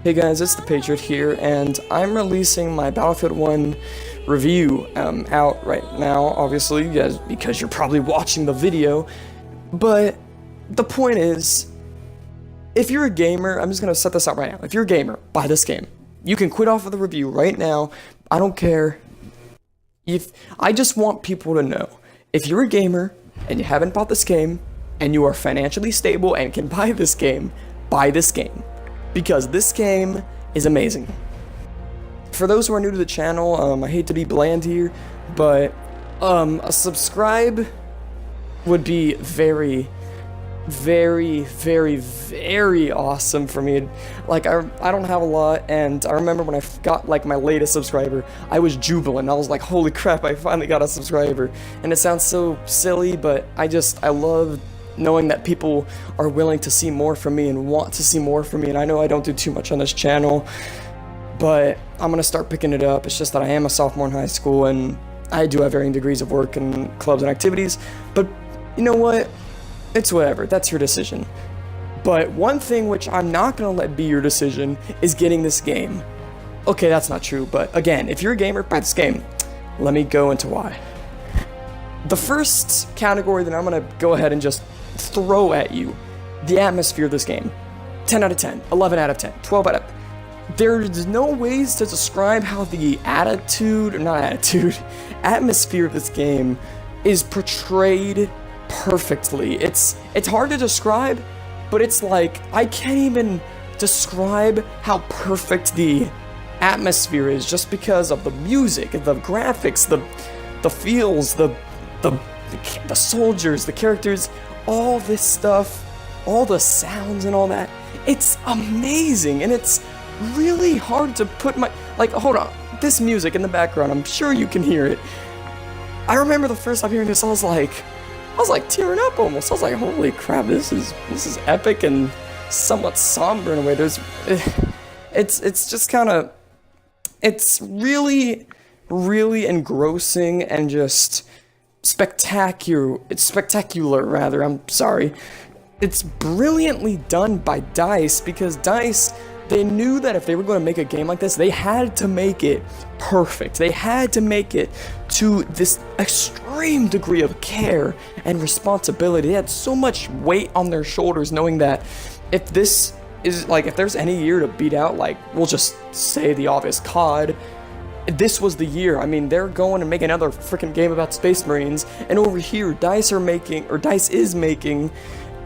Hey guys, it's the Patriot here, and I'm releasing my Battlefield 1 review out right now, obviously, guys, because you're probably watching the video. But the point is, if you're a gamer, I'm just gonna set this out right now. If you're a gamer, buy this game. You can quit off of the review right now. I don't care. I just want people to know, if you're a gamer and you haven't bought this game, and you are financially stable and can buy this game, buy this game. Because this game is amazing. For those who are new to the channel, I hate to be bland here, but a subscribe would be very, very, very, very awesome for me. Like, I don't have a lot, and I remember when I got, like, my latest subscriber, I was jubilant. I was like, holy crap, I finally got a subscriber. And it sounds so silly, but I love knowing that people are willing to see more from me and want to see more from me. And I know I don't do too much on this channel, but I'm gonna start picking it up. It's just that I am a sophomore in high school and I do have varying degrees of work and clubs and activities, but you know what? It's whatever, that's your decision. But one thing which I'm not gonna let be your decision is getting this game. Okay, that's not true, but again, if you're a gamer, buy this game. Let me go into why. The first category that I'm gonna go ahead and just throw at you, the atmosphere of this game. 10 out of 10, 11 out of 10, 12 out of... There's no ways to describe how the atmosphere of this game is portrayed perfectly. It's hard to describe, but it's like, I can't even describe how perfect the atmosphere is just because of the music, the graphics, the feels, the soldiers, the characters, all this stuff, all the sounds and all that. It's amazing, and it's really hard to put like, hold on, this music in the background, I'm sure you can hear it. I remember the first time hearing this, I was like tearing up almost. I was like, holy crap, this is epic and somewhat somber in a way. It's just kind of, it's really, really engrossing and just spectacular. It's spectacular, rather. I'm sorry. It's brilliantly done by DICE, because DICE, they knew that if they were going to make a game like this, they had to make it perfect. They had to make it to this extreme degree of care and responsibility. They had so much weight on their shoulders, knowing that if this is, like, if there's any year to beat out, like, we'll just say the obvious COD, this was the year. I mean, they're going to make another freaking game about Space Marines, and over here, DICE is making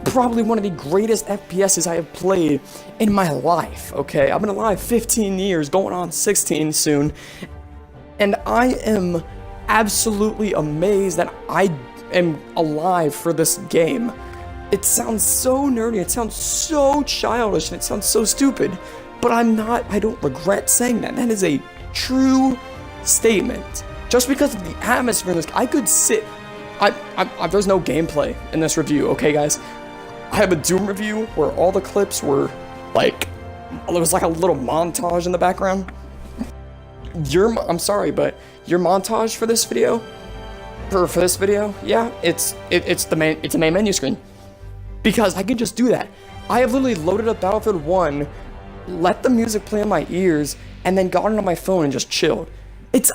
probably one of the greatest FPSs I have played in my life, okay? I've been alive 15 years, going on 16 soon, and I am absolutely amazed that I am alive for this game. It sounds so nerdy, it sounds so childish, and it sounds so stupid, but I don't regret saying that. That is a true statement. Just because of the atmosphere in this, I could sit, there's no gameplay in this review, okay guys? I have a Doom review where all the clips were like, there was like a little montage in the background. I'm sorry, but your montage for this video, yeah, it's the main menu screen. Because I can just do that. I have literally loaded up Battlefield 1, let the music play in my ears, and then got it on my phone and just chilled. It's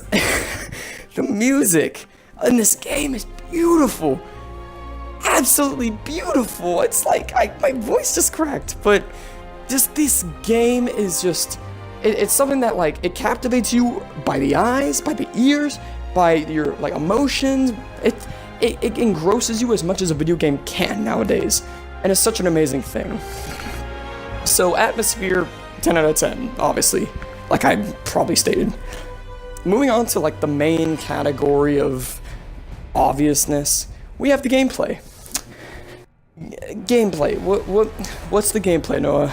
the music in this game is beautiful. Absolutely beautiful. It's like my voice just cracked, but just this game is just it's something that, like, it captivates you by the eyes, by the ears, by your, like, emotions. It engrosses you as much as a video game can nowadays, and it's such an amazing thing. So atmosphere, 10 out of 10, obviously, like I probably stated. Moving on to, like, the main category of obviousness, we have the gameplay. Gameplay. What's the gameplay, Noah?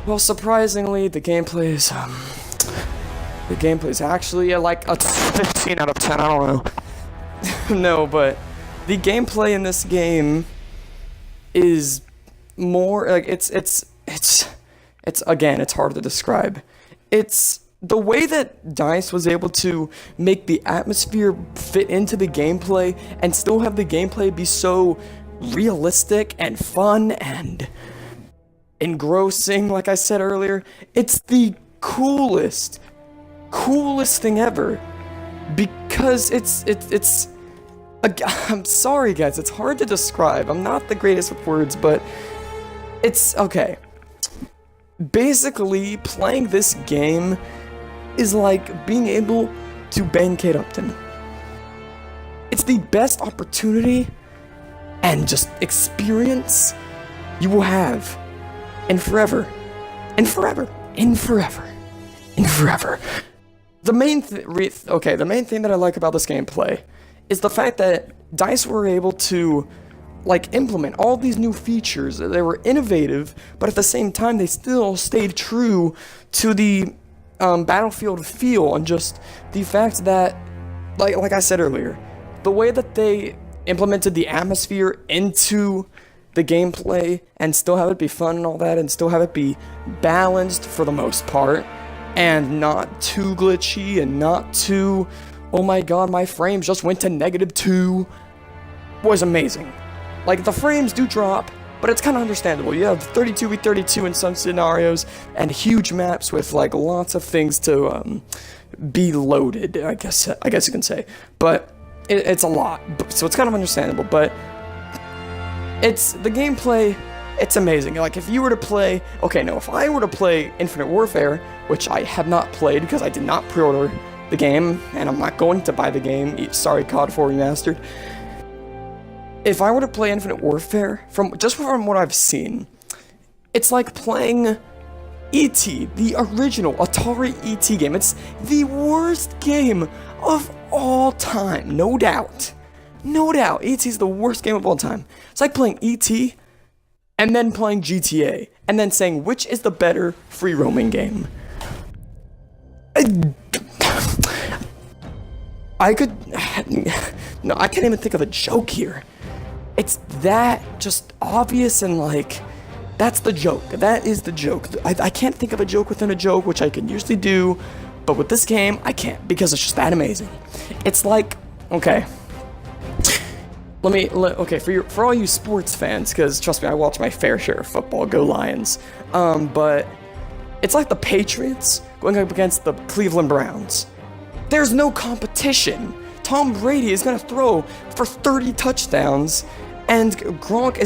Well, surprisingly, the gameplay is actually like a 15 out of 10. I don't know. No, but the gameplay in this game is more like it's again, it's hard to describe. It's the way that DICE was able to make the atmosphere fit into the gameplay and still have the gameplay be so realistic and fun and engrossing, like I said earlier. It's the coolest thing ever. Because I'm sorry guys, it's hard to describe. I'm not the greatest with words, but it's okay. Basically, playing this game is like being able to bang Kate Upton. It's the best opportunity and just experience you will have in forever. And forever. And forever. And forever. The main thing that I like about this gameplay is the fact that DICE were able to like implement all these new features. They were innovative, but at the same time they still stayed true to the Battlefield feel, and just the fact that like I said earlier, the way that they implemented the atmosphere into the gameplay and still have it be fun and all that, and still have it be balanced for the most part, and not too glitchy and not too, oh my god, my frames just went to -2, was amazing. Like, the frames do drop, but it's kind of understandable. You have 32v32 in some scenarios, and huge maps with, like, lots of things to be loaded, I guess you can say. But it's a lot, so it's kind of understandable, but the gameplay, it's amazing. Like, if you were to play, if I were to play Infinite Warfare, which I have not played because I did not pre-order the game, and I'm not going to buy the game, sorry COD 4 Remastered. If I were to play Infinite Warfare, from what I've seen, it's like playing E.T., the original Atari E.T. game. It's the worst game of all time, no doubt. No doubt, E.T.'s the worst game of all time. It's like playing E.T. and then playing GTA, and then saying which is the better free roaming game. I can't even think of a joke here. It's that just obvious, and like, that's the joke. That is the joke. I can't think of a joke within a joke, which I can usually do, but with this game, I can't, because it's just that amazing. It's like, for all you sports fans, because trust me, I watch my fair share of football, go Lions, but it's like the Patriots going up against the Cleveland Browns. There's no competition. Tom Brady is going to throw for 30 touchdowns, and Gronk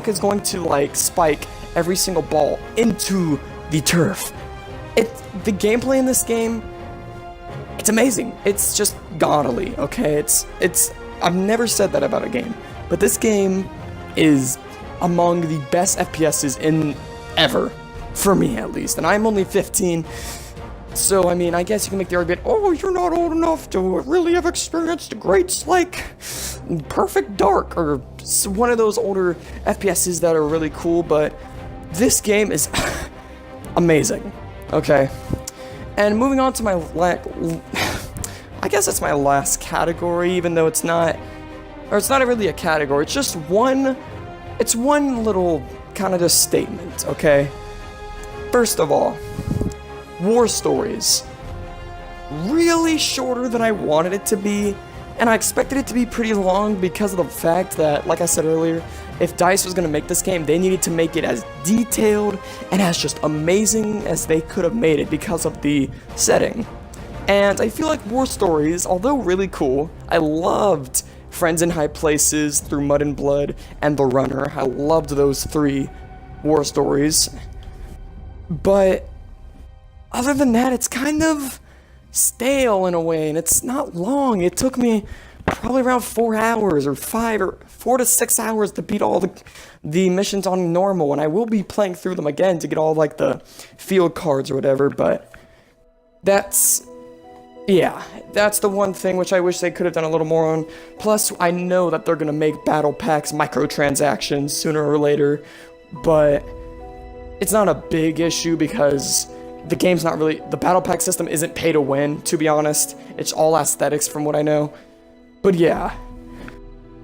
is going to like spike every single ball into the turf. The gameplay in this game, it's amazing. It's just godly, okay? I've never said that about a game, but this game is among the best FPSs in ever, for me at least, and I'm only 15. So, I mean, I guess you can make the argument, oh, you're not old enough to really have experienced the greats like Perfect Dark, or one of those older FPSs that are really cool, but this game is amazing, okay? And moving on to my I guess it's my last category, even though it's not really a category, it's just one little kind of just statement, okay? First of all, War Stories. Really shorter than I wanted it to be, and I expected it to be pretty long because of the fact that, like I said earlier, if DICE was going to make this game, they needed to make it as detailed and as just amazing as they could have made it because of the setting. And I feel like War Stories, although really cool, I loved Friends in High Places, Through Mud and Blood, and The Runner. I loved those 3 War Stories. But other than that, it's kind of stale in a way, and it's not long. It took me probably around 4 hours, or 4 to 6 hours to beat all the missions on normal, and I will be playing through them again to get all like the field cards or whatever, but that's the one thing which I wish they could have done a little more on. Plus, I know that they're gonna make battle packs microtransactions sooner or later, but it's not a big issue because the game's not really, the battle pack system isn't pay to win, to be honest. It's all aesthetics from what I know. But yeah.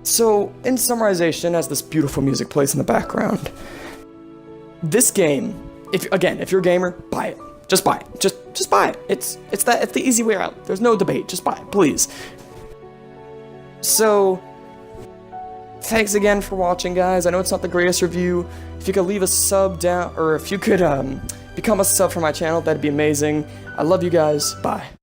So, in summarization, as this beautiful music plays in the background, this game, if you're a gamer, buy it. Just buy it. Just buy it. It's the easy way out. There's no debate. Just buy it, please. So, thanks again for watching, guys. I know it's not the greatest review. If you could leave a sub down, or if you could become a sub for my channel, that'd be amazing. I love you guys. Bye.